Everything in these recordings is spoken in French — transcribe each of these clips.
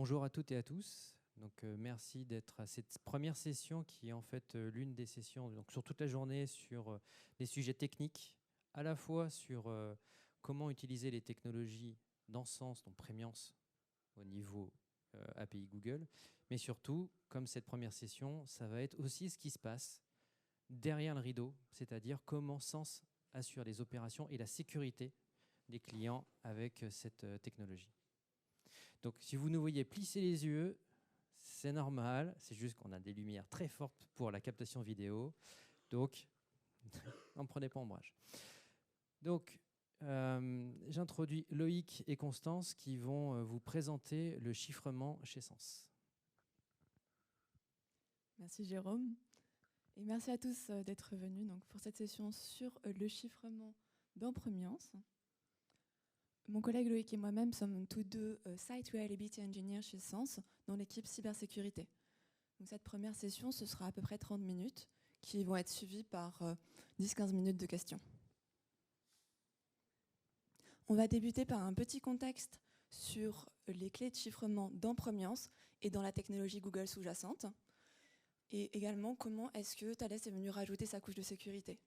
bonjour à toutes et à tous. Donc, merci d'être à cette première session qui est en fait l'une des sessions donc, sur toute la journée sur des sujets techniques, à la fois sur comment utiliser les technologies d'Ensence, donc Prémiance, au niveau API Google, mais surtout, comme cette première session, ça va être aussi ce qui se passe derrière le rideau, c'est-à-dire comment Sens assure les opérations et la sécurité des clients avec cette technologie. Donc, si vous nous voyez plisser les yeux, c'est normal. C'est juste qu'on a des lumières très fortes pour la captation vidéo. Donc, n'en prenez pas ombrage. Donc, j'introduis Loïc et Constance qui vont vous présenter le chiffrement chez Sens. Merci Jérôme. Et merci à tous d'être venus donc, pour cette session sur le chiffrement dans Prémiance. Mon collègue Loïc et moi-même sommes tous deux Site Reliability Engineer chez Sens dans l'équipe cybersécurité. Donc, cette première session, ce sera à peu près 30 minutes qui vont être suivies par 10-15 minutes de questions. On va débuter par un petit contexte sur les clés de chiffrement dans Prémiance et dans la technologie Google sous-jacente. Et également, comment est-ce que Thales est venu rajouter sa couche de sécurité.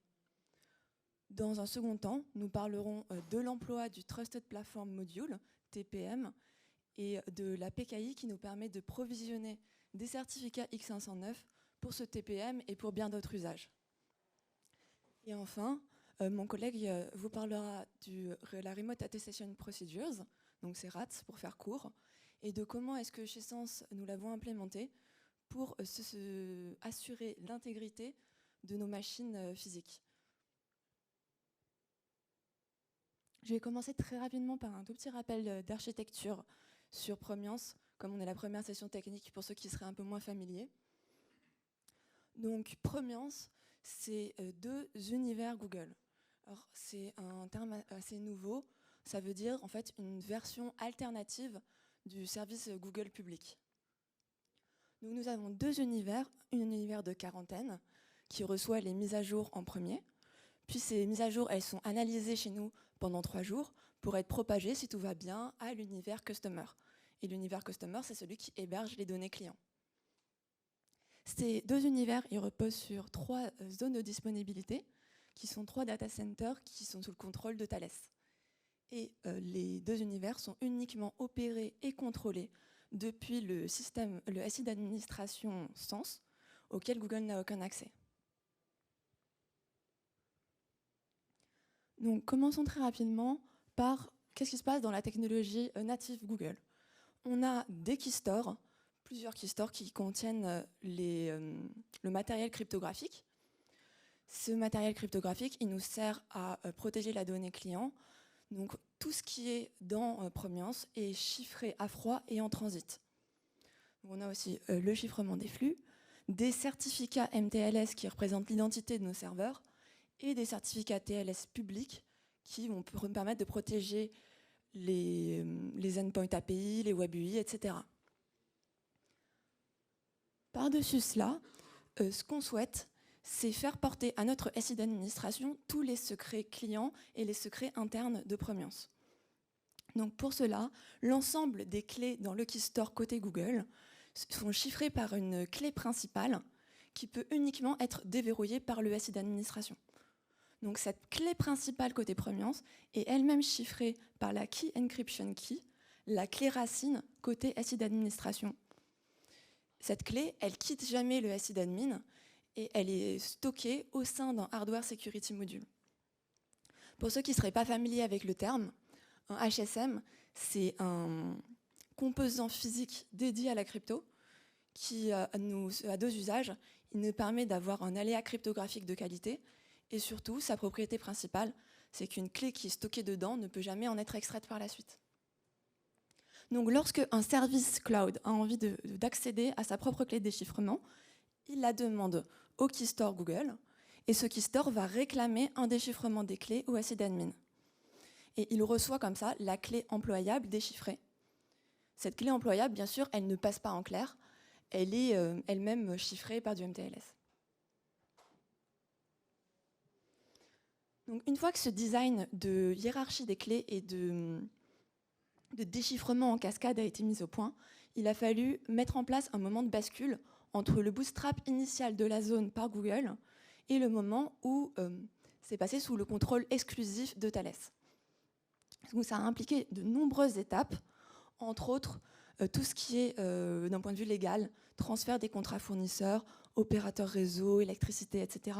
Dans un second temps, nous parlerons de l'emploi du Trusted Platform Module, TPM, et de la PKI qui nous permet de provisionner des certificats X509 pour ce TPM et pour bien d'autres usages. Et enfin, mon collègue vous parlera de la Remote Attestation Procedures, donc c'est RATS pour faire court, et de comment est-ce que chez Sens nous l'avons implémenté pour assurer l'intégrité de nos machines physiques. Je vais commencer très rapidement par un tout petit rappel d'architecture sur Prémiance, comme on est la première session technique pour ceux qui seraient un peu moins familiers. Donc Prémiance, c'est deux univers Google. Alors c'est un terme assez nouveau, ça veut dire en fait une version alternative du service Google public. Donc nous avons deux univers, un univers de quarantaine qui reçoit les mises à jour en premier, puis ces mises à jour, elles sont analysées chez nous pendant 3 jours pour être propagées, si tout va bien, à l'univers Customer. Et l'univers Customer, c'est celui qui héberge les données clients. Ces deux univers, ils reposent sur 3 zones de disponibilité, qui sont 3 data centers qui sont sous le contrôle de Thales. Et les deux univers sont uniquement opérés et contrôlés depuis le système, le SI d'administration Sens, auquel Google n'a aucun accès. Donc, commençons très rapidement par qu'est-ce qui se passe dans la technologie native Google. On a des keystores, plusieurs keystores qui contiennent le matériel cryptographique. Ce matériel cryptographique, il nous sert à protéger la donnée client. Donc, tout ce qui est dans Prémiance est chiffré à froid et en transit. On a aussi le chiffrement des flux, des certificats MTLS qui représentent l'identité de nos serveurs et des certificats TLS publics qui vont nous permettre de protéger les endpoints API, les web UI, etc. Par-dessus cela, ce qu'on souhaite, c'est faire porter à notre SI d'administration tous les secrets clients et les secrets internes de Prémiance. Donc pour cela, l'ensemble des clés dans le keystore côté Google sont chiffrées par une clé principale qui peut uniquement être déverrouillée par le SI d'administration. Donc cette clé principale côté Prémiance est elle-même chiffrée par la Key Encryption Key, la clé racine côté SI d'administration. Cette clé, elle quitte jamais le SI d'admin et elle est stockée au sein d'un Hardware Security Module. Pour ceux qui ne seraient pas familiers avec le terme, un HSM, c'est un composant physique dédié à la crypto qui a 2 usages. Il nous permet d'avoir un aléa cryptographique de qualité et surtout, sa propriété principale, c'est qu'une clé qui est stockée dedans ne peut jamais en être extraite par la suite. Donc lorsque un service cloud a envie d'accéder à sa propre clé de déchiffrement, il la demande au keystore Google et ce keystore va réclamer un déchiffrement des clés au SI d'admin. Et il reçoit comme ça la clé employable déchiffrée. Cette clé employable, bien sûr, elle ne passe pas en clair, elle est elle-même chiffrée par du MTLS. Donc, une fois que ce design de hiérarchie des clés et de déchiffrement en cascade a été mis au point, il a fallu mettre en place un moment de bascule entre le bootstrap initial de la zone par Google et le moment où c'est passé sous le contrôle exclusif de Thales. Donc ça a impliqué de nombreuses étapes, entre autres tout ce qui est, d'un point de vue légal, transfert des contrats fournisseurs, opérateurs réseau, électricité, etc.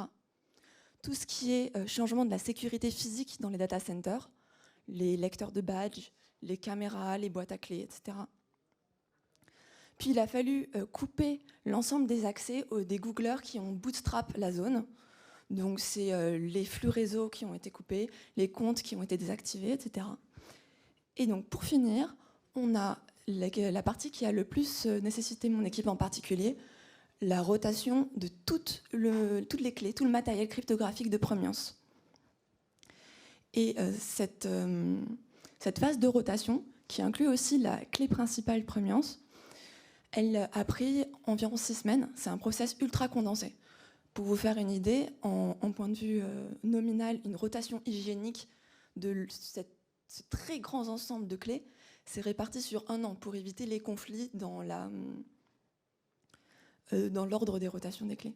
Tout ce qui est changement de la sécurité physique dans les data centers, les lecteurs de badges, les caméras, les boîtes à clés, etc. Puis il a fallu couper l'ensemble des accès des Googlers qui ont bootstrap la zone. Donc c'est les flux réseau qui ont été coupés, les comptes qui ont été désactivés, etc. Et donc pour finir, on a la partie qui a le plus nécessité mon équipe en particulier, la rotation de toutes les clés, tout le matériel cryptographique de Promiance. Et cette phase de rotation, qui inclut aussi la clé principale Promiance, elle a pris environ 6 semaines. C'est un process ultra condensé. Pour vous faire une idée, en point de vue nominal, une rotation hygiénique de ce très grand ensemble de clés, c'est réparti sur 1 an pour éviter les conflits dans l'ordre des rotations des clés.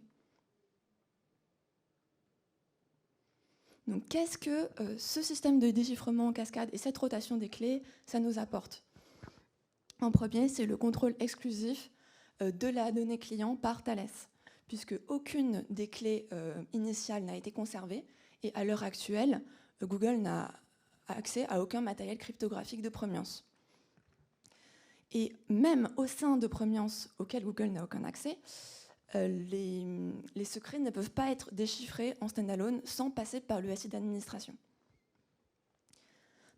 Donc, qu'est-ce que ce système de déchiffrement en cascade et cette rotation des clés, ça nous apporte ? En premier, c'est le contrôle exclusif de la donnée client par Thales, puisque aucune des clés initiales n'a été conservée, et à l'heure actuelle, Google n'a accès à aucun matériel cryptographique de Promiance. Et même au sein de Promiance, auquel Google n'a aucun accès, les secrets ne peuvent pas être déchiffrés en standalone sans passer par le SI d'administration.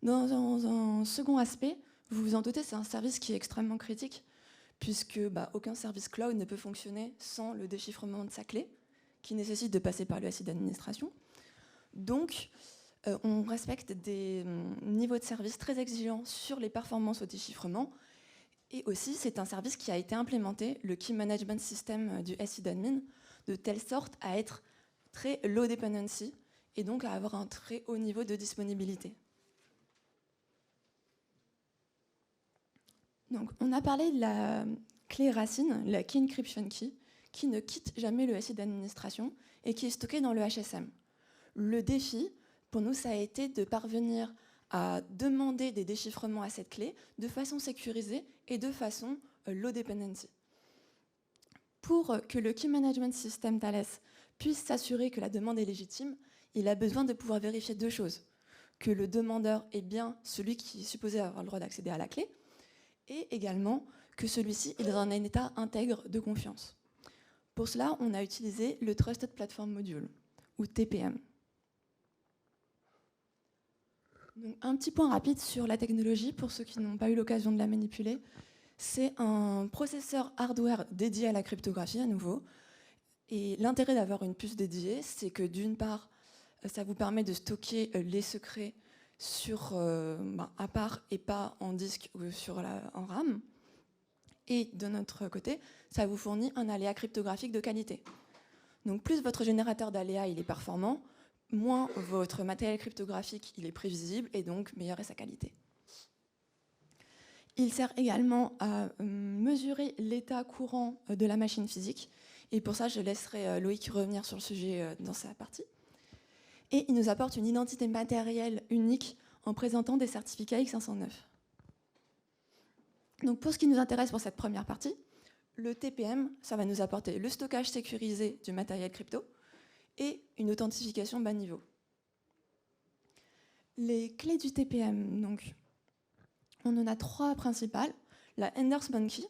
Dans un second aspect, vous vous en doutez, c'est un service qui est extrêmement critique, puisque aucun service cloud ne peut fonctionner sans le déchiffrement de sa clé, qui nécessite de passer par le SI d'administration. Donc, on respecte des niveaux de service très exigeants sur les performances au déchiffrement. Et aussi, c'est un service qui a été implémenté, le Key Management System du SI d'admin, de telle sorte à être très low dependency et donc à avoir un très haut niveau de disponibilité. Donc, on a parlé de la clé racine, la Key Encryption Key, qui ne quitte jamais le SI d'administration et qui est stockée dans le HSM. Le défi, pour nous, ça a été de parvenir à demander des déchiffrements à cette clé de façon sécurisée et de façon low dependency. Pour que le Key Management System Thales puisse s'assurer que la demande est légitime, il a besoin de pouvoir vérifier 2 choses. Que le demandeur est bien celui qui est supposé avoir le droit d'accéder à la clé, et également que celui-ci est dans un état intègre de confiance. Pour cela, on a utilisé le Trusted Platform Module, ou TPM. Donc, un petit point rapide sur la technologie, pour ceux qui n'ont pas eu l'occasion de la manipuler. C'est un processeur hardware dédié à la cryptographie, à nouveau. Et l'intérêt d'avoir une puce dédiée, c'est que d'une part, ça vous permet de stocker les secrets à part et pas en disque ou en RAM. Et de notre côté, ça vous fournit un aléa cryptographique de qualité. Donc plus votre générateur d'aléas il est performant, moins votre matériel cryptographique il est prévisible et donc meilleure est sa qualité. Il sert également à mesurer l'état courant de la machine physique. Et pour ça, je laisserai Loïc revenir sur le sujet dans sa partie. Et il nous apporte une identité matérielle unique en présentant des certificats X509. Donc pour ce qui nous intéresse pour cette première partie, le TPM, ça va nous apporter le stockage sécurisé du matériel crypto et une authentification bas niveau. Les clés du TPM, donc, on en a 3 principales. La Endorsement Key,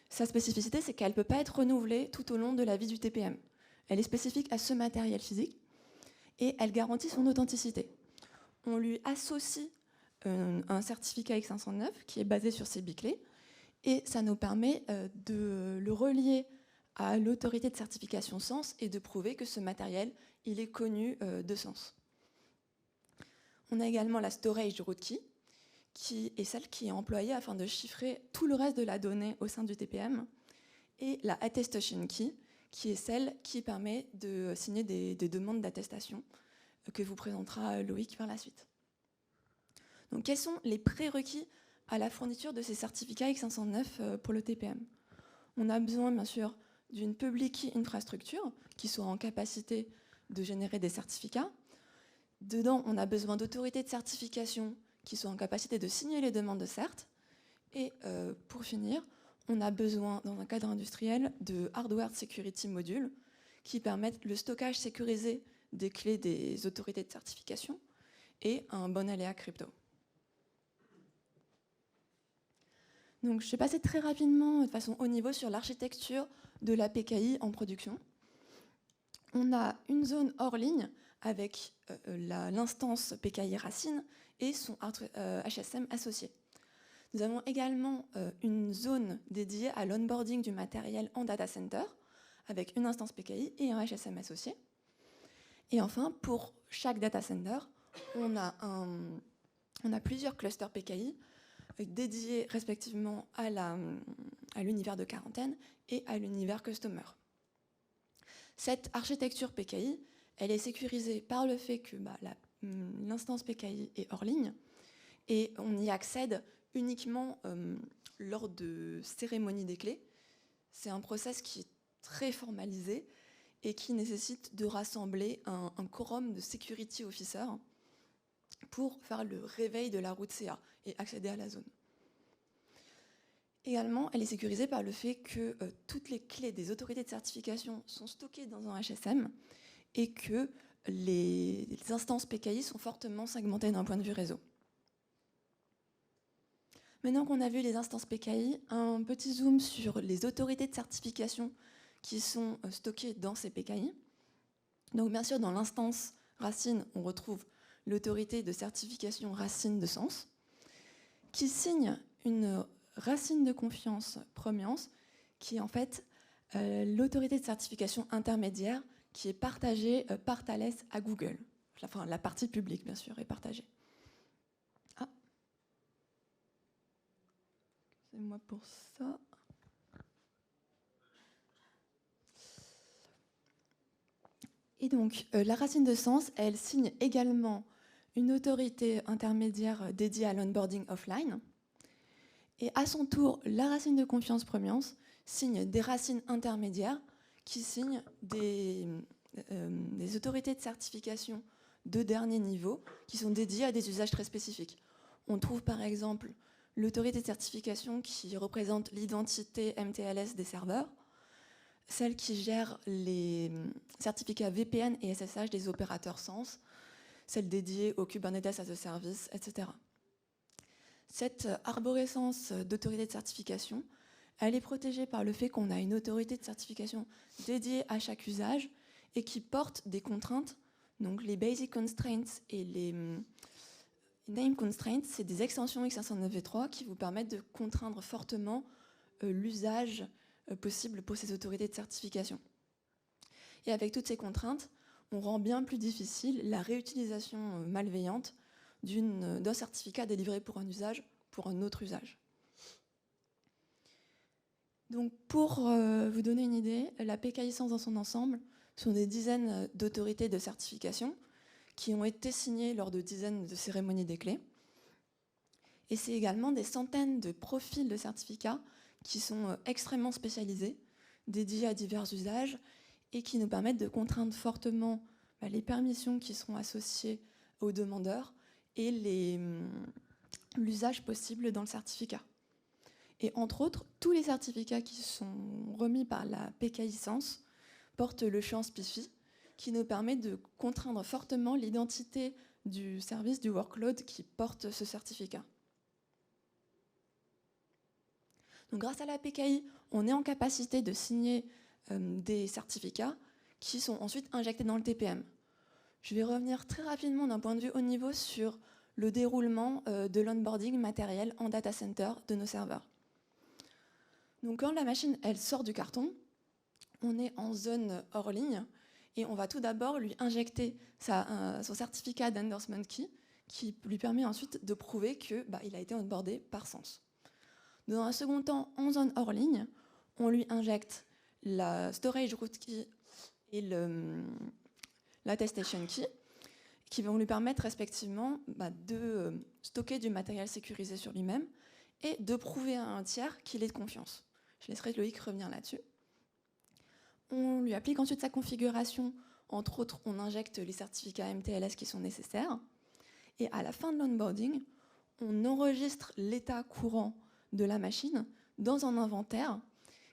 sa spécificité, c'est qu'elle ne peut pas être renouvelée tout au long de la vie du TPM. Elle est spécifique à ce matériel physique et elle garantit son authenticité. On lui associe un certificat X509 qui est basé sur ces biclés et ça nous permet de le relier à l'autorité de certification Sens et de prouver que ce matériel il est connu de Sens. On a également la Storage Root Key qui est celle qui est employée afin de chiffrer tout le reste de la donnée au sein du TPM et la Attestation Key qui est celle qui permet de signer des demandes d'attestation que vous présentera Loïc par la suite. Donc, quels sont les prérequis à la fourniture de ces certificats X509 pour le TPM. On a besoin, bien sûr, d'une public key infrastructure qui soit en capacité de générer des certificats. Dedans, on a besoin d'autorités de certification qui soient en capacité de signer les demandes de cert. Et pour finir, on a besoin, dans un cadre industriel, de hardware security modules qui permettent le stockage sécurisé des clés des autorités de certification et un bon aléa crypto. Donc, je vais passer très rapidement, de façon haut niveau, sur l'architecture de la PKI en production. On a une zone hors ligne avec l'instance PKI racine et son HSM associé. Nous avons également une zone dédiée à l'onboarding du matériel en data center avec une instance PKI et un HSM associé. Et enfin, pour chaque data center, on a plusieurs clusters PKI dédiés respectivement à l'univers de quarantaine et à l'univers customer. Cette architecture PKI, elle est sécurisée par le fait que l'instance PKI est hors ligne et on y accède uniquement lors de cérémonies des clés. C'est un process qui est très formalisé et qui nécessite de rassembler un quorum de security officers pour faire le réveil de la route CA et accéder à la zone. Également, elle est sécurisée par le fait que toutes les clés des autorités de certification sont stockées dans un HSM et que les instances PKI sont fortement segmentées d'un point de vue réseau. Maintenant qu'on a vu les instances PKI, un petit zoom sur les autorités de certification qui sont stockées dans ces PKI. Donc bien sûr, dans l'instance racine, on retrouve l'autorité de certification racine de sens, qui signe une racine de confiance Promiance, qui est en fait l'autorité de certification intermédiaire qui est partagée par Thales à Google. Enfin, la partie publique, bien sûr, est partagée. Ah. C'est moi pour ça. Et donc, la racine de sens, elle signe également une autorité intermédiaire dédiée à l'onboarding offline. Et à son tour, la racine de confiance Promiance signe des racines intermédiaires qui signent des autorités de certification de dernier niveau qui sont dédiées à des usages très spécifiques. On trouve par exemple l'autorité de certification qui représente l'identité MTLS des serveurs, celle qui gère les certificats VPN et SSH des opérateurs SaaS, celle dédiée au Kubernetes as a Service, etc. Cette arborescence d'autorité de certification, elle est protégée par le fait qu'on a une autorité de certification dédiée à chaque usage et qui porte des contraintes. Donc les basic constraints et les name constraints, c'est des extensions X509v3 qui vous permettent de contraindre fortement l'usage possible pour ces autorités de certification. Et avec toutes ces contraintes, on rend bien plus difficile la réutilisation malveillante d'un certificat délivré pour un usage pour un autre usage. Donc pour vous donner une idée, la PKI Sans dans son ensemble sont des dizaines d'autorités de certification qui ont été signées lors de dizaines de cérémonies des clés. Et c'est également des centaines de profils de certificats qui sont extrêmement spécialisés, dédiés à divers usages et qui nous permettent de contraindre fortement les permissions qui seront associées aux demandeurs et l'usage possible dans le certificat. Et entre autres, tous les certificats qui sont remis par la PKI Sens portent le champ SPIFI qui nous permet de contraindre fortement l'identité du service, du workload qui porte ce certificat. Donc, grâce à la PKI, on est en capacité de signer des certificats qui sont ensuite injectés dans le TPM. Je vais revenir très rapidement d'un point de vue haut niveau sur le déroulement de l'onboarding matériel en data center de nos serveurs. Donc quand la machine elle sort du carton, on est en zone hors ligne et on va tout d'abord lui injecter son certificat d'endorsement key qui lui permet ensuite de prouver qu'il a été onboardé par Sens. Dans un second temps, en zone hors ligne, on lui injecte la storage root key et l'attestation key qui vont lui permettre respectivement de stocker du matériel sécurisé sur lui-même et de prouver à un tiers qu'il est de confiance. Je laisserai Loïc revenir là-dessus. On lui applique ensuite sa configuration. Entre autres, on injecte les certificats MTLS qui sont nécessaires. Et à la fin de l'onboarding, on enregistre l'état courant de la machine dans un inventaire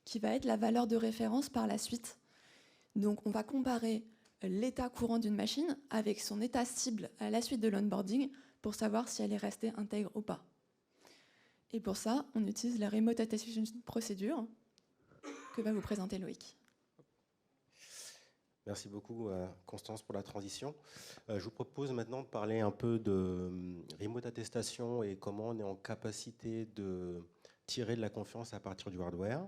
qui va être la valeur de référence par la suite. Donc on va comparer l'état courant d'une machine avec son état cible à la suite de l'onboarding pour savoir si elle est restée intègre ou pas. Et pour ça, on utilise la Remote Attestation Procedure que va vous présenter Loïc. Merci beaucoup, Constance, pour la transition. Je vous propose maintenant de parler un peu de remote attestation et comment on est en capacité de tirer de la confiance à partir du hardware.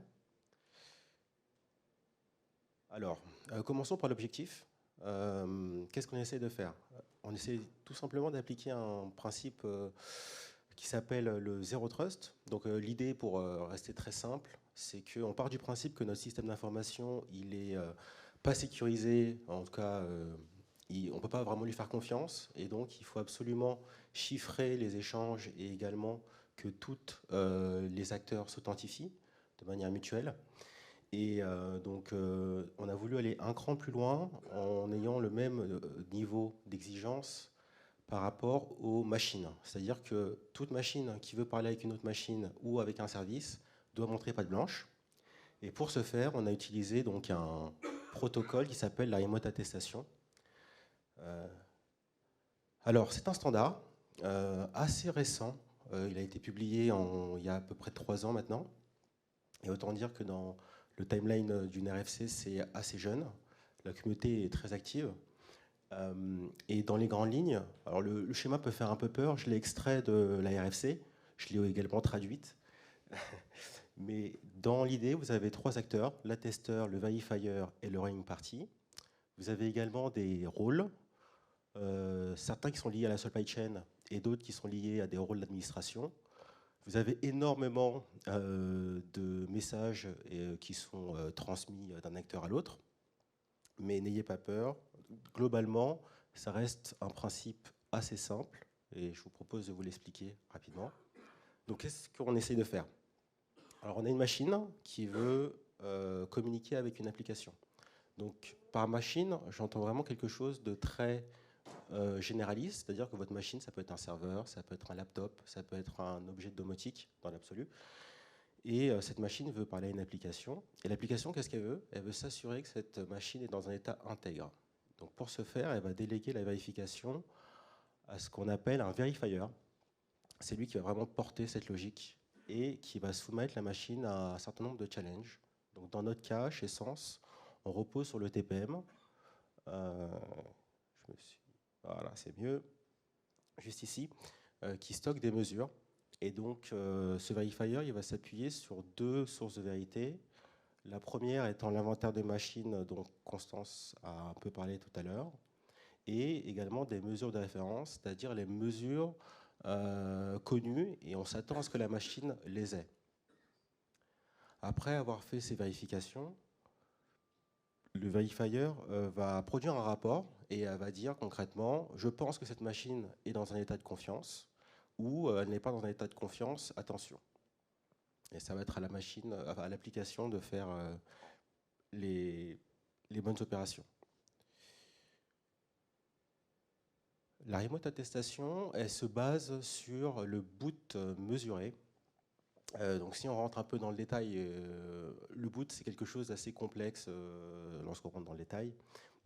Alors, commençons par l'objectif. Qu'est-ce qu'on essaie de faire? On essaie tout simplement d'appliquer un principe qui s'appelle le Zero Trust. Donc l'idée, pour rester très simple, c'est qu'on part du principe que notre système d'information, il est pas sécurisé, en tout cas, on ne peut pas vraiment lui faire confiance, et donc il faut absolument chiffrer les échanges et également que tous les acteurs s'authentifient de manière mutuelle. Et donc, on a voulu aller un cran plus loin en ayant le même niveau d'exigence par rapport aux machines. C'est-à-dire que toute machine qui veut parler avec une autre machine ou avec un service doit montrer patte blanche. Et pour ce faire, on a utilisé donc un protocole qui s'appelle la remote attestation. Alors, c'est un standard assez récent. Il a été publié il y a à peu près 3 ans maintenant. Et autant dire que dans le timeline d'une RFC, c'est assez jeune. La communauté est très active. Et dans les grandes lignes, alors le schéma peut faire un peu peur. Je l'ai extrait de la RFC. Je l'ai également traduite. Mais dans l'idée, vous avez 3 acteurs, l'attesteur, le verifier et le running party. Vous avez également des rôles, certains qui sont liés à la supply chain et d'autres qui sont liés à des rôles d'administration. Vous avez énormément de messages qui sont transmis d'un acteur à l'autre. Mais n'ayez pas peur, globalement, ça reste un principe assez simple et je vous propose de vous l'expliquer rapidement. Donc, qu'est-ce qu'on essaie de faire? Alors, on a une machine qui veut communiquer avec une application. Donc, par machine, j'entends vraiment quelque chose de très généraliste, c'est-à-dire que votre machine, ça peut être un serveur, ça peut être un laptop, ça peut être un objet de domotique dans l'absolu. Et cette machine veut parler à une application. Et l'application, qu'est-ce qu'elle veut? Elle veut s'assurer que cette machine est dans un état intègre. Donc, pour ce faire, elle va déléguer la vérification à ce qu'on appelle un verifier. C'est lui qui va vraiment porter cette logique et qui va soumettre la machine à un certain nombre de challenges. Donc, dans notre cas, chez Sens, on repose sur le TPM. Voilà, c'est mieux. Juste ici, qui stocke des mesures. Et donc, ce verifier, il va s'appuyer sur 2 sources de vérité. La première étant l'inventaire de machines dont Constance a un peu parlé tout à l'heure, et également des mesures de référence, c'est-à-dire les mesures connues, et on s'attend à ce que la machine les ait. Après avoir fait ces vérifications, le verifier va produire un rapport et va dire concrètement, je pense que cette machine est dans un état de confiance, ou elle n'est pas dans un état de confiance, attention. Et ça va être à la machine, à l'application de faire les bonnes opérations. La remote attestation, elle se base sur le boot mesuré. Donc si on rentre un peu dans le détail, le boot c'est quelque chose d'assez complexe lorsqu'on rentre dans le détail.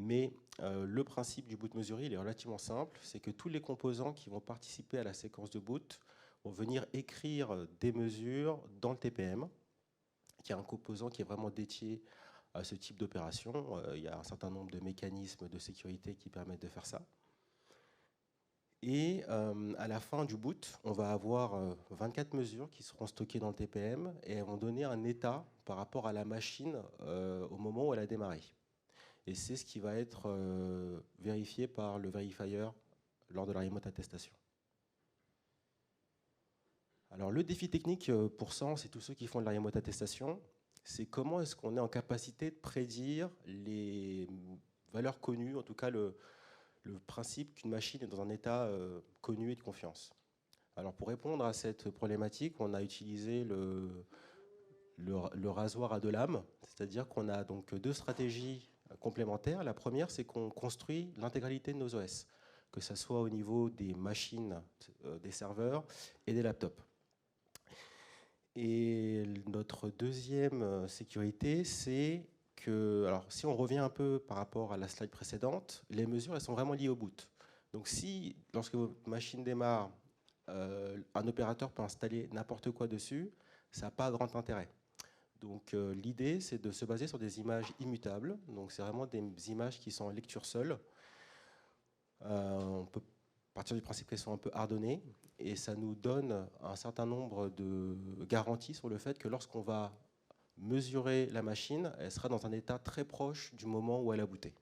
Mais le principe du boot mesuré, il est relativement simple. C'est que tous les composants qui vont participer à la séquence de boot vont venir écrire des mesures dans le TPM, qui est un composant qui est vraiment dédié à ce type d'opération. Il y a un certain nombre de mécanismes de sécurité qui permettent de faire ça. Et à la fin du boot, on va avoir 24 mesures qui seront stockées dans le TPM et elles vont donner un état par rapport à la machine au moment où elle a démarré. Et c'est ce qui va être vérifié par le verifier lors de la remote attestation. Alors le défi technique pour Sens et tous ceux qui font de la remote attestation, c'est comment est-ce qu'on est en capacité de prédire les valeurs connues, en tout cas le principe qu'une machine est dans un état connu et de confiance. Alors pour répondre à cette problématique, on a utilisé le rasoir à deux lames, c'est-à-dire qu'on a donc deux stratégies complémentaires. La première, c'est qu'on construit l'intégralité de nos OS, que ce soit au niveau des machines, des serveurs et des laptops. Et notre deuxième sécurité, c'est que, alors si on revient un peu par rapport à la slide précédente, les mesures, elles sont vraiment liées au boot. Donc si, lorsque votre machine démarre, un opérateur peut installer n'importe quoi dessus, ça n'a pas grand intérêt. Donc l'idée, c'est de se baser sur des images immutables. Donc c'est vraiment des images qui sont en lecture seule. On peut partir du principe qu'elles sont un peu hardennées, et ça nous donne un certain nombre de garanties sur le fait que lorsqu'on va mesurer la machine, elle sera dans un état très proche du moment où elle a booté.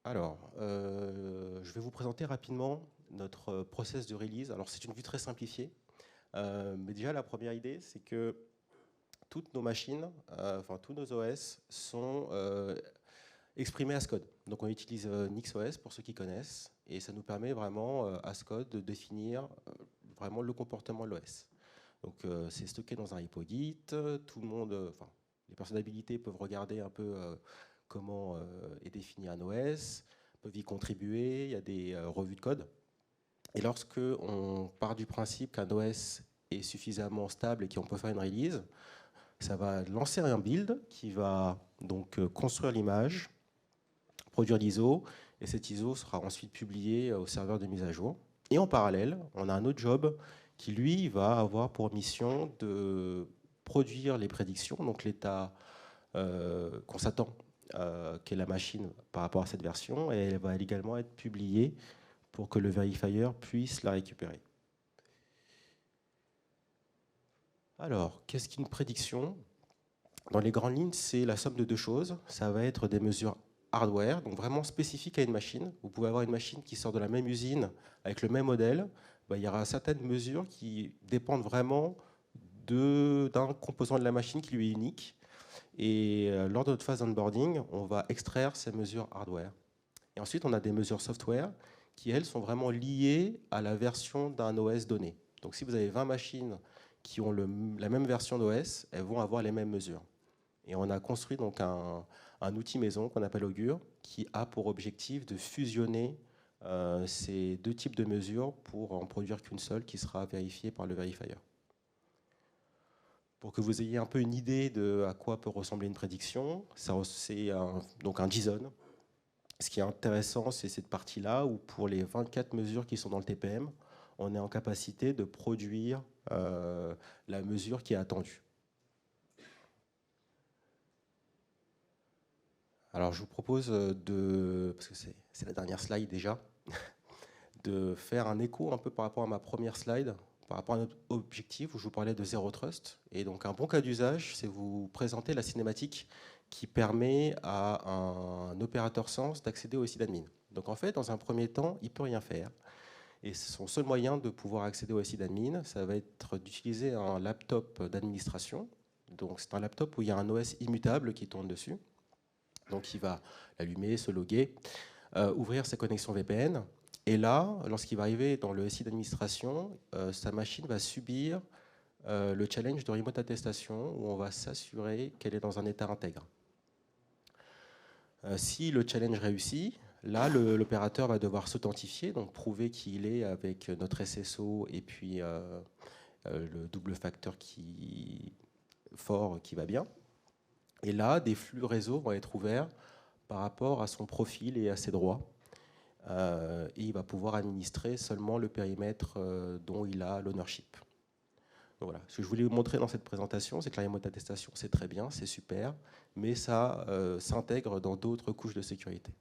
Alors, je vais vous présenter rapidement notre process de release. Alors c'est une vue très simplifiée, mais déjà la première idée, c'est que toutes nos machines, enfin tous nos OS sont exprimés as code. Donc on utilise NixOS pour ceux qui connaissent, et ça nous permet vraiment as code de définir vraiment le comportement de l'OS. Donc c'est stocké dans un repo Git, tout le monde, enfin les personnes habilitées peuvent regarder un peu comment est défini un OS, peuvent y contribuer, il y a des revues de code. Et lorsque on part du principe qu'un OS est suffisamment stable et qu'on peut faire une release, ça va lancer un build qui va donc construire l'image, produire l'ISO, et cet ISO sera ensuite publié au serveur de mise à jour. Et en parallèle, on a un autre job qui, lui, va avoir pour mission de produire les prédictions, donc l'état qu'on s'attend qu'est la machine par rapport à cette version, et elle va également être publiée pour que le verifier puisse la récupérer. Alors, qu'est-ce qu'une prédiction ? Dans les grandes lignes, c'est la somme de deux choses. Ça va être des mesures hardware, donc vraiment spécifiques à une machine. Vous pouvez avoir une machine qui sort de la même usine avec le même modèle. Il y aura certaines mesures qui dépendent vraiment d'un composant de la machine qui lui est unique. Et lors de notre phase d'onboarding, on va extraire ces mesures hardware. Et ensuite, on a des mesures software qui, elles, sont vraiment liées à la version d'un OS donné. Donc si vous avez 20 machines qui ont la même version d'OS, elles vont avoir les mêmes mesures. Et on a construit donc un outil maison qu'on appelle Augure, qui a pour objectif de fusionner ces deux types de mesures pour en produire qu'une seule qui sera vérifiée par le verifier. Pour que vous ayez un peu une idée de à quoi peut ressembler une prédiction, c'est donc un JSON. Ce qui est intéressant, c'est cette partie-là où pour les 24 mesures qui sont dans le TPM, on est en capacité de produire la mesure qui est attendue. Alors je vous propose parce que c'est la dernière slide déjà, de faire un écho un peu par rapport à ma première slide, par rapport à notre objectif où je vous parlais de Zero Trust. Et donc un bon cas d'usage, c'est vous présenter la cinématique qui permet à un opérateur SANS d'accéder au SI d'admin. Donc en fait, dans un premier temps, il ne peut rien faire. Et son seul moyen de pouvoir accéder au SI d'admin, ça va être d'utiliser un laptop d'administration. Donc c'est un laptop où il y a un OS immutable qui tourne dessus. Donc il va l'allumer, se loguer, ouvrir sa connexion VPN. Et là, lorsqu'il va arriver dans le SI d'administration, sa machine va subir le challenge de remote attestation où on va s'assurer qu'elle est dans un état intègre. Si le challenge réussit, là, l'opérateur va devoir s'authentifier, donc prouver qu'il est avec notre SSO et puis le double facteur fort qui va bien. Et là, des flux réseau vont être ouverts par rapport à son profil et à ses droits. Et il va pouvoir administrer seulement le périmètre dont il a l'ownership. Donc voilà. Ce que je voulais vous montrer dans cette présentation, c'est que la remote attestation, c'est très bien, c'est super, mais ça s'intègre dans d'autres couches de sécurité.